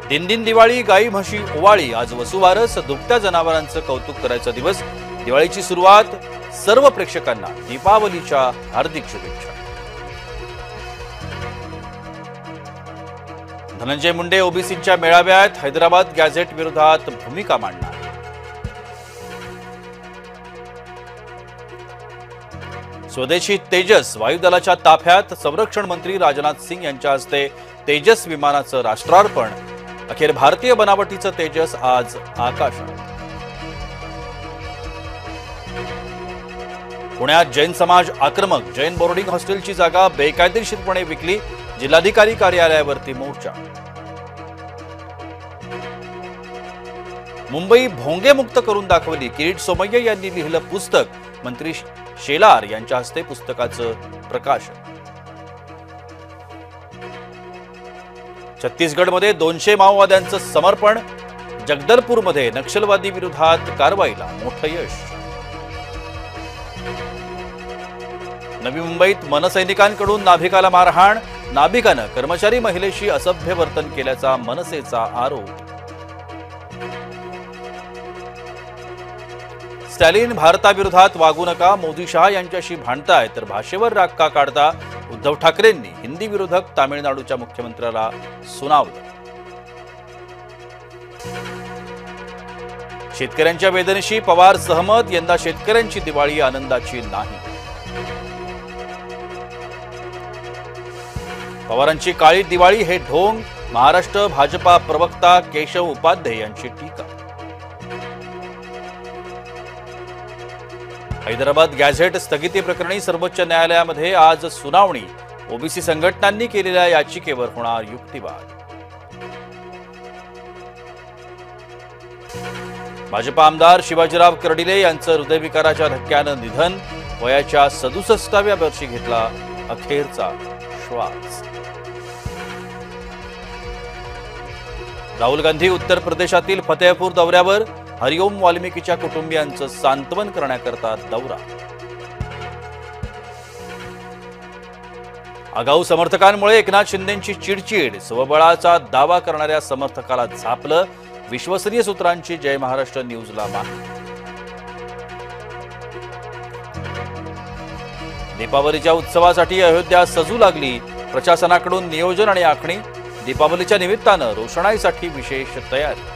दिन दिवाळी, गाई म्हशी ओवाळी, आज वसुवारस, दुभत्या जनावरांचं कौतुक करायचा दिवस। दिवाळीची सुरुवात, सर्व प्रेक्षकांना दीपावलीच्या हार्दिक शुभेच्छा। धनंजय मुंडे ओबीसींच्या मेळाव्यात, हैदराबाद गॅझेट विरोधात भूमिका मांडणार। स्वदेशी तेजस वायुदलाच्या ताफ्यात, संरक्षण मंत्री राजनाथ सिंग यांच्या हस्ते तेजस विमानाचं राष्ट्रार्पण। अखेर भारतीय बनावटीचं तेजस आज आकाशात। पुण्यात जैन समाज आक्रमक, जैन बोर्डिंग हॉस्टेलची जागा बेकायदेशीरपणे विकली, जिल्हाधिकारी कार्यालयावरती मोर्चा। मुंबई भोंगेमुक्त करून दाखवली, किरीट सोमय्या यांनी लिहिलं पुस्तक, मंत्री शेलार यांच्या हस्ते पुस्तकाचं प्रकाशन। छत्तीसगडमध्ये 200 माओवाद्यांचं समर्पण, जगदलपूरमध्ये नक्षलवादी विरोधात कारवाईला मोठं यश। नवी मुंबईत मनसैनिकांकडून नाभिकाला मारहाण, नाभिकानं कर्मचारी महिलेशी असभ्य वर्तन केल्याचा मनसेचा आरोप। स्टॅलिन भारताविरोधात वागू नका, मोदी शहा यांच्याशी भांडताय तर भाषेवर राग का काढता, उद्धव ठाकरेंनी हिंदी विरोधक तामिळनाडूच्या मुख्यमंत्र्याला सुनावलं। शेतकऱ्यांच्या वेदनेशी पवार सहमत, यंदा शेतकऱ्यांची दिवाळी आनंदाची नाही। पवारांची काळी दिवाळी हे ढोंग, महाराष्ट्र भाजपा प्रवक्ता केशव उपाध्ये यांची टीका। हैदराबाद गॅझेट स्थगिती प्रकरणी सर्वोच्च न्यायालयामध्ये आज सुनावणी, ओबीसी संघटनांनी केलेल्या याचिकेवर होणार युक्तिवाद। भाजपा आमदार शिवाजीराव कर्डिले यांचं हृदयविकाराच्या धक्क्यानं निधन, वयाच्या 67व्या वर्षी घेतला अखेरचा श्वास। राहुल गांधी उत्तर प्रदेशातील फतेहपूर दौऱ्यावर, हरिओम वाल्मिकीच्या कुटुंबियांचं सांत्वन करण्याकरता दौरा। आगाऊ समर्थकांमुळे एकनाथ शिंदेंची चिडचिड, स्वबळाचा दावा करणाऱ्या समर्थकाला झापलं, विश्वसनीय सूत्रांची जय महाराष्ट्र न्यूजला माहिती। दीपावलीच्या उत्सवासाठी अयोध्या सजू लागली, प्रशासनाकडून नियोजन आणि आखणी, दीपावलीच्या निमित्तानं रोषणाईसाठी विशेष तयारी।